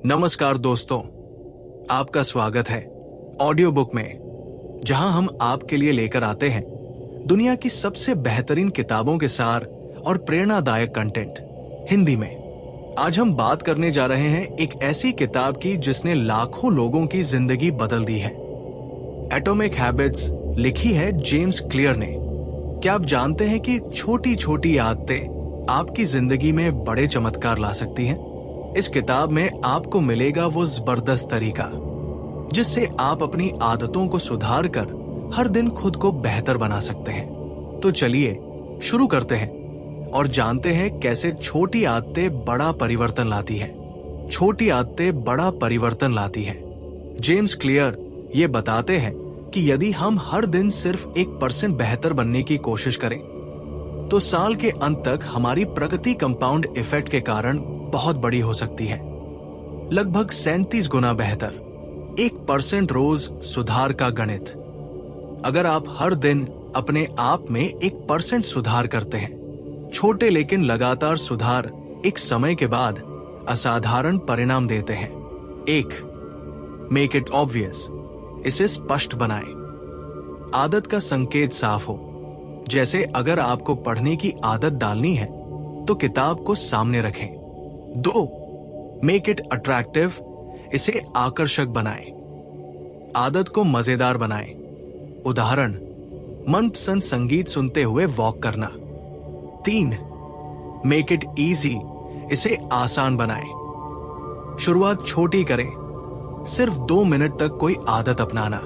नमस्कार दोस्तों, आपका स्वागत है ऑडियो बुक में, जहां हम आपके लिए लेकर आते हैं दुनिया की सबसे बेहतरीन किताबों के सार और प्रेरणादायक कंटेंट हिंदी में। आज हम बात करने जा रहे हैं एक ऐसी किताब की जिसने लाखों लोगों की जिंदगी बदल दी है। एटॉमिक हैबिट्स लिखी है जेम्स क्लियर ने। क्या आप जानते हैं कि छोटी छोटी आदतें आपकी जिंदगी में बड़े चमत्कार ला सकती हैं? इस किताब में आपको मिलेगा वो जबरदस्त तरीका जिससे आप अपनी आदतों को सुधार कर हर दिन खुद को बेहतर बना सकते हैं। तो चलिए शुरू करते हैं और जानते हैं कैसे छोटी आदतें बड़ा परिवर्तन लाती हैं। छोटी आदतें बड़ा परिवर्तन लाती हैं। जेम्स क्लियर ये बताते हैं कि यदि हम हर दिन सिर्फ 1% बेहतर बनने की कोशिश करें तो साल के अंत तक हमारी प्रगति कंपाउंड इफेक्ट के कारण बहुत बड़ी हो सकती है, लगभग 37 गुना बेहतर। 1% रोज सुधार का गणित। अगर आप हर दिन अपने आप में 1% सुधार करते हैं, छोटे लेकिन लगातार सुधार एक समय के बाद असाधारण परिणाम देते हैं। 1. Make it obvious. इसे स्पष्ट बनाएं। आदत का संकेत साफ हो। जैसे अगर आपको पढ़ने की आदत डालनी है तो किताब को सामने रखें। 2. Make it attractive. इसे आकर्षक बनाएं। आदत को मजेदार बनाएं। उदाहरण, मनपसंद संगीत सुनते हुए वॉक करना। 3. Make it easy. इसे आसान बनाएं। शुरुआत छोटी करें, सिर्फ 2 मिनट तक कोई आदत अपनाना।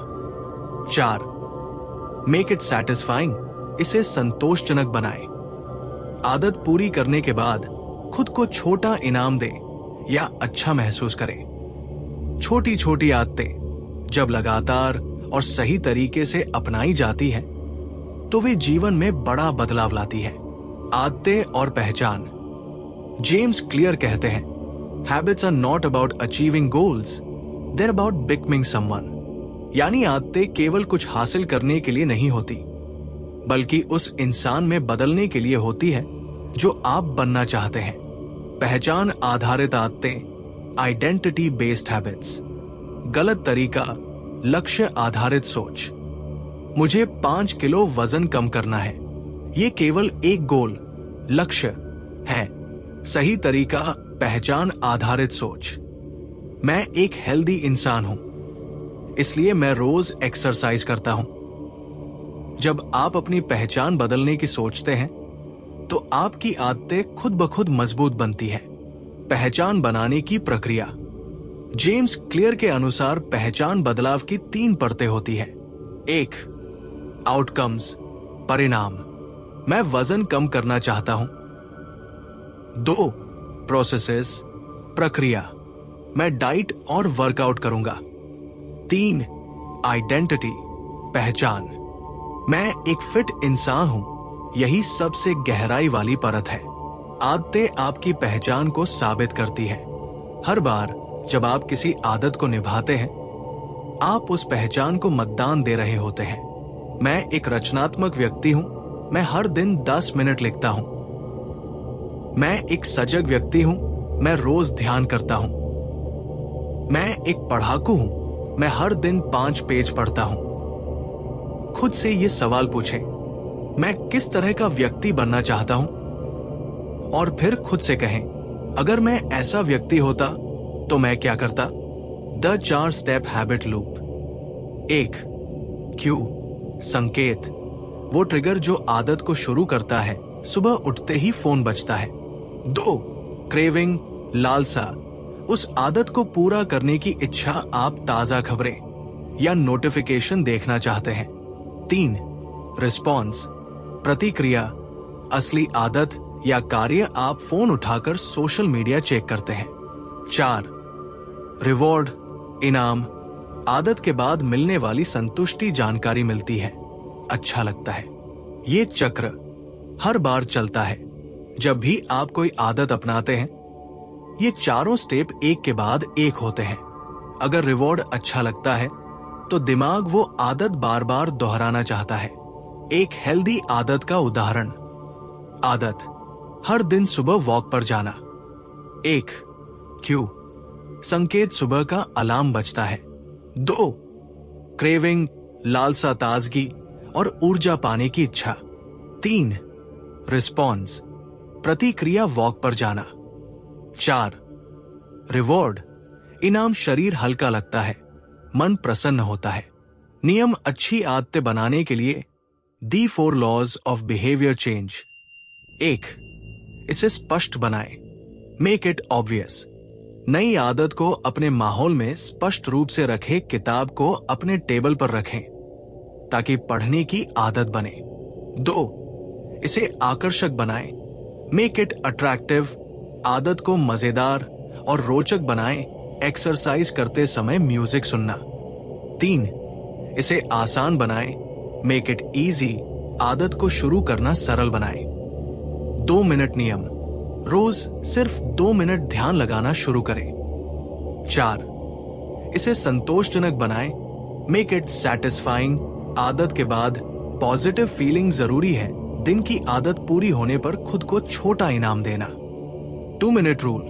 4. Make it satisfying. इसे संतोषजनक बनाएं। आदत पूरी करने के बाद खुद को छोटा इनाम दें या अच्छा महसूस करें। छोटी छोटी आदतें जब लगातार और सही तरीके से अपनाई जाती हैं, तो वे जीवन में बड़ा बदलाव लाती हैं। आदतें और पहचान। जेम्स क्लियर कहते हैं, habits are not about achieving goals, they are about becoming someone. यानी आदतें केवल कुछ हासिल करने के लिए नहीं होती, बल्कि उस इंसान में बदलने के लिए होती है जो आप बनना चाहते हैं। पहचान आधारित आदतें, आइडेंटिटी बेस्ड हैबिट्स। गलत तरीका, लक्ष्य आधारित सोच। मुझे 5 किलो वजन कम करना है। ये केवल एक गोल, लक्ष्य है। सही तरीका, पहचान आधारित सोच। मैं एक हेल्दी इंसान हूं, इसलिए मैं रोज एक्सरसाइज करता हूं। जब आप अपनी पहचान बदलने की सोचते हैं तो आपकी आदतें खुद ब खुद मजबूत बनती हैं। पहचान बनाने की प्रक्रिया। जेम्स क्लियर के अनुसार पहचान बदलाव की 3 परतें होती हैं। 1. आउटकम्स, परिणाम। मैं वजन कम करना चाहता हूं। 2. प्रोसेसेस, प्रक्रिया। मैं डाइट और वर्कआउट करूंगा। 3. आइडेंटिटी, पहचान। मैं एक फिट इंसान हूं। यही सबसे गहराई वाली परत है। आदतें आपकी पहचान को साबित करती हैं। हर बार जब आप किसी आदत को निभाते हैं, आप उस पहचान को मतदान दे रहे होते हैं। मैं एक रचनात्मक व्यक्ति हूं। मैं हर दिन 10 मिनट लिखता हूं। मैं एक सजग व्यक्ति हूं। मैं रोज ध्यान करता हूं। मैं एक पढ़ाकू हूं। मैं हर दिन 5 पेज पढ़ता हूं। खुद से ये सवाल पूछें, मैं किस तरह का व्यक्ति बनना चाहता हूं? और फिर खुद से कहें, अगर मैं ऐसा व्यक्ति होता तो मैं क्या करता? The 4 step habit loop. 1. Q, संकेत। वो ट्रिगर जो आदत को शुरू करता है। सुबह उठते ही फोन बजता है। 2. क्रेविंग, लालसा। उस आदत को पूरा करने की इच्छा। आप ताजा खबरें या नोटिफिकेशन देखना चाहते हैं। 3. रिस्पॉन्स, प्रतिक्रिया। असली आदत या कार्य, आप फोन उठाकर सोशल मीडिया चेक करते हैं। 4. रिवॉर्ड, इनाम। आदत के बाद मिलने वाली संतुष्टि, जानकारी मिलती है, अच्छा लगता है। ये चक्र हर बार चलता है। जब भी आप कोई आदत अपनाते हैं, ये चारों स्टेप एक के बाद एक होते हैं। अगर रिवॉर्ड अच्छा लगता है तो दिमाग वो आदत बार बार दोहराना चाहता है। एक हेल्दी आदत का उदाहरण। आदत, हर दिन सुबह वॉक पर जाना। 1. क्यू, संकेत सुबह का अलार्म बजता है। 2, क्रेविंग, लालसा, ताजगी और ऊर्जा पाने की इच्छा। 3, रिस्पॉन्स, प्रतिक्रिया, वॉक पर जाना। 4, रिवॉर्ड, इनाम, शरीर हल्का लगता है, मन प्रसन्न होता है। नियम अच्छी आदतें बनाने के लिए दी 4 लॉज ऑफ बिहेवियर चेंज। 1, इसे स्पष्ट बनाएं, मेक इट ऑब्वियस। नई आदत को अपने माहौल में स्पष्ट रूप से रखें। किताब को अपने टेबल पर रखें ताकि पढ़ने की आदत बने। 2, इसे आकर्षक बनाएं, मेक इट अट्रैक्टिव। आदत को मजेदार और रोचक बनाएं, एक्सरसाइज करते समय म्यूजिक सुनना। 3, इसे आसान बनाएं, मेक इट इजी। आदत को शुरू करना सरल बनाएं। 2 मिनट नियम, रोज सिर्फ 2 मिनट ध्यान लगाना शुरू करें। 4, इसे संतोषजनक बनाएं, मेक इट सैटिस्फाइंग। आदत के बाद पॉजिटिव फीलिंग जरूरी है। दिन की आदत पूरी होने पर खुद को छोटा इनाम देना। 2 मिनट रूल,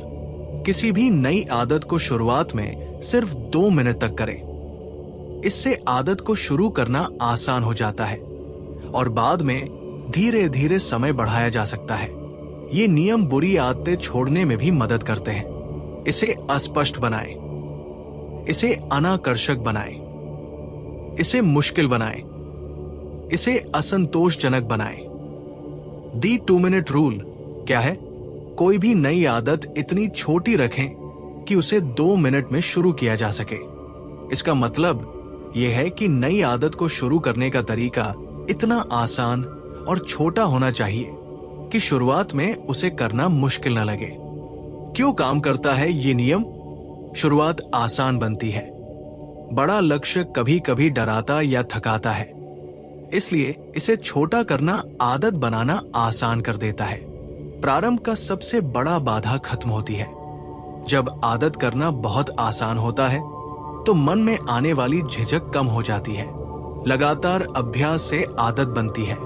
किसी भी नई आदत को शुरुआत में सिर्फ 2 मिनट तक करें। इससे आदत को शुरू करना आसान हो जाता है और बाद में धीरे धीरे समय बढ़ाया जा सकता है। ये नियम बुरी आदतें छोड़ने में भी मदद करते हैं। इसे अस्पष्ट बनाएं, इसे अनाकर्षक बनाएं, इसे मुश्किल बनाएं, इसे असंतोषजनक बनाएं। दी 2 मिनट रूल क्या है? कोई भी नई आदत इतनी छोटी रखें कि उसे 2 मिनट में शुरू किया जा सके। इसका मतलब यह है कि नई आदत को शुरू करने का तरीका इतना आसान और छोटा होना चाहिए कि शुरुआत में उसे करना मुश्किल न लगे। क्यों काम करता है ये नियम? शुरुआत आसान बनती है। बड़ा लक्ष्य कभी कभी डराता या थकाता है, इसलिए इसे छोटा करना आदत बनाना आसान कर देता है। प्रारंभ का सबसे बड़ा बाधा खत्म होती है। जब आदत करना बहुत आसान होता है तो मन में आने वाली झिझक कम हो जाती है। लगातार अभ्यास से आदत बनती है।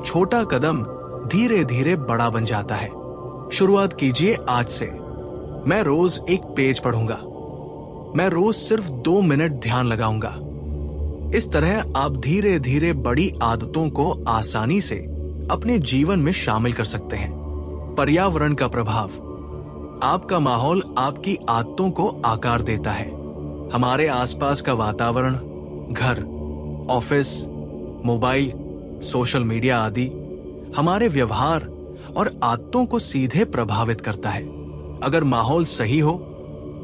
छोटा कदम धीरे धीरे बड़ा बन जाता है। शुरुआत कीजिए आज से। मैं रोज एक पेज पढ़ूंगा। मैं रोज सिर्फ 2 मिनट ध्यान लगाऊंगा। इस तरह आप धीरे धीरे बड़ी आदतों को आसानी से अपने जीवन में शामिल कर सकते हैं। पर्यावरण का प्रभाव, आपका माहौल आपकी आदतों को आकार देता है। हमारे आसपास का वातावरण, घर, ऑफिस, मोबाइल, सोशल मीडिया आदि हमारे व्यवहार और आदतों को सीधे प्रभावित करता है। अगर माहौल सही हो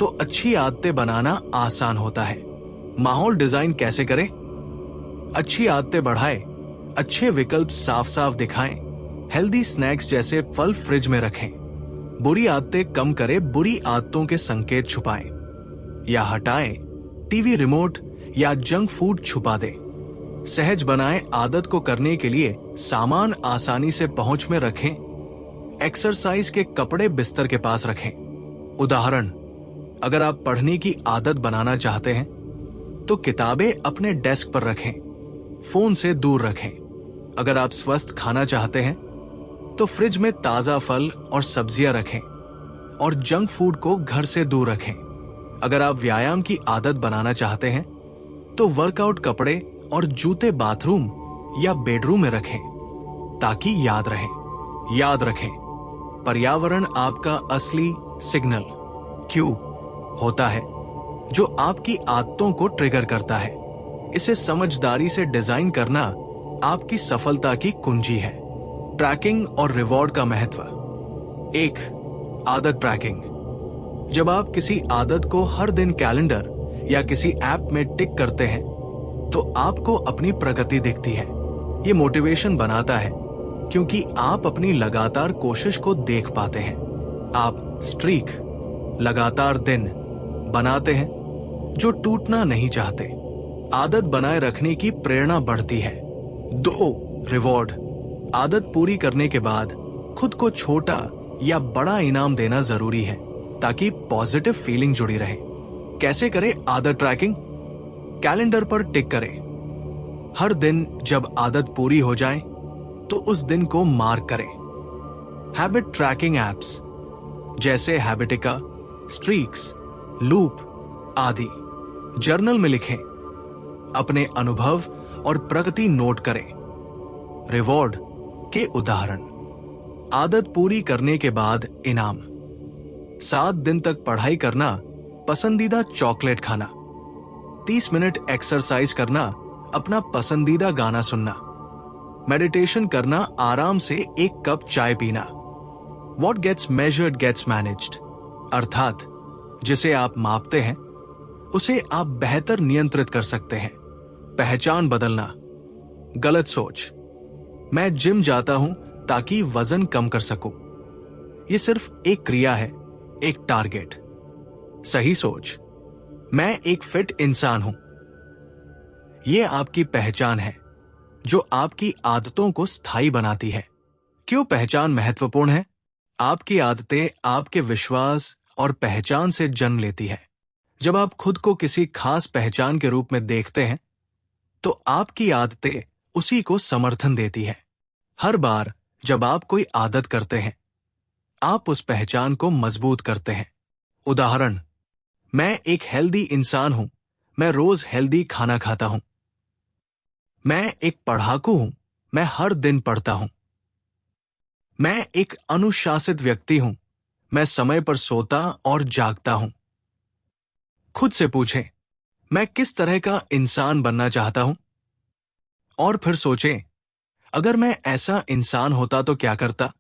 तो अच्छी आदतें बनाना आसान होता है। माहौल डिजाइन कैसे करें? अच्छी आदतें बढ़ाएं, अच्छे विकल्प साफ साफ दिखाएं, हेल्दी स्नैक्स जैसे फल फ्रिज में रखें। बुरी आदतें कम करें, बुरी आदतों के संकेत छुपाएं या हटाएं। टीवी रिमोट या जंक फूड छुपा दें। सहज बनाएं, आदत को करने के लिए सामान आसानी से पहुंच में रखें। एक्सरसाइज के कपड़े बिस्तर के पास रखें। उदाहरण, अगर आप पढ़ने की आदत बनाना चाहते हैं तो किताबें अपने डेस्क पर रखें, फोन से दूर रखें। अगर आप स्वस्थ खाना चाहते हैं तो फ्रिज में ताजा फल और सब्जियां रखें और जंक फूड को घर से दूर रखें। अगर आप व्यायाम की आदत बनाना चाहते हैं तो वर्कआउट कपड़े और जूते बाथरूम या बेडरूम में रखें ताकि याद रखें, पर्यावरण आपका असली सिग्नल क्यू होता है जो आपकी आदतों को ट्रिगर करता है। इसे समझदारी से डिजाइन करना आपकी सफलता की कुंजी है। ट्रैकिंग और रिवॉर्ड का महत्व। 1, आदत ट्रैकिंग। जब आप किसी आदत को हर दिन कैलेंडर या किसी ऐप में टिक करते हैं तो आपको अपनी प्रगति दिखती है। ये मोटिवेशन बनाता है क्योंकि आप अपनी लगातार कोशिश को देख पाते हैं। आप स्ट्रीक, लगातार दिन बनाते हैं जो टूटना नहीं चाहते। आदत बनाए रखने की प्रेरणा बढ़ती है। 2, रिवॉर्ड। आदत पूरी करने के बाद खुद को छोटा या बड़ा इनाम देना जरूरी है ताकि पॉजिटिव फीलिंग जुड़ी रहे। कैसे करें आदत ट्रैकिंग? कैलेंडर पर टिक करें। हर दिन जब आदत पूरी हो जाए तो उस दिन को मार्क करें। हैबिट ट्रैकिंग एप्स जैसे हैबिटिका, स्ट्रीक्स लूप आदि जर्नल में लिखें। अपने अनुभव और प्रगति नोट करें। रिवॉर्ड के उदाहरण: आदत पूरी करने के बाद इनाम, 7 दिन तक पढ़ाई करना, पसंदीदा चॉकलेट खाना, 30 मिनट एक्सरसाइज करना, अपना पसंदीदा गाना सुनना, मेडिटेशन करना, आराम से 1 कप चाय पीना। What gets measured gets managed, अर्थात जिसे आप मापते हैं उसे आप बेहतर नियंत्रित कर सकते हैं। पहचान बदलना: गलत सोच, मैं जिम जाता हूं ताकि वजन कम कर सकूं। यह सिर्फ एक क्रिया है, एक टारगेट। सही सोच, मैं एक फिट इंसान हूं। यह आपकी पहचान है जो आपकी आदतों को स्थायी बनाती है। क्यों पहचान महत्वपूर्ण है? आपकी आदतें आपके विश्वास और पहचान से जन्म लेती है। जब आप खुद को किसी खास पहचान के रूप में देखते हैं तो आपकी आदतें उसी को समर्थन देती है। हर बार जब आप कोई आदत करते हैं आप उस पहचान को मजबूत करते हैं। उदाहरण: मैं एक हेल्दी इंसान हूं, मैं रोज हेल्दी खाना खाता हूं। मैं एक पढ़ाकू हूं, मैं हर दिन पढ़ता हूं। मैं एक अनुशासित व्यक्ति हूं, मैं समय पर सोता और जागता हूं। खुद से पूछें, मैं किस तरह का इंसान बनना चाहता हूं? और फिर सोचें, अगर मैं ऐसा इंसान होता तो क्या करता?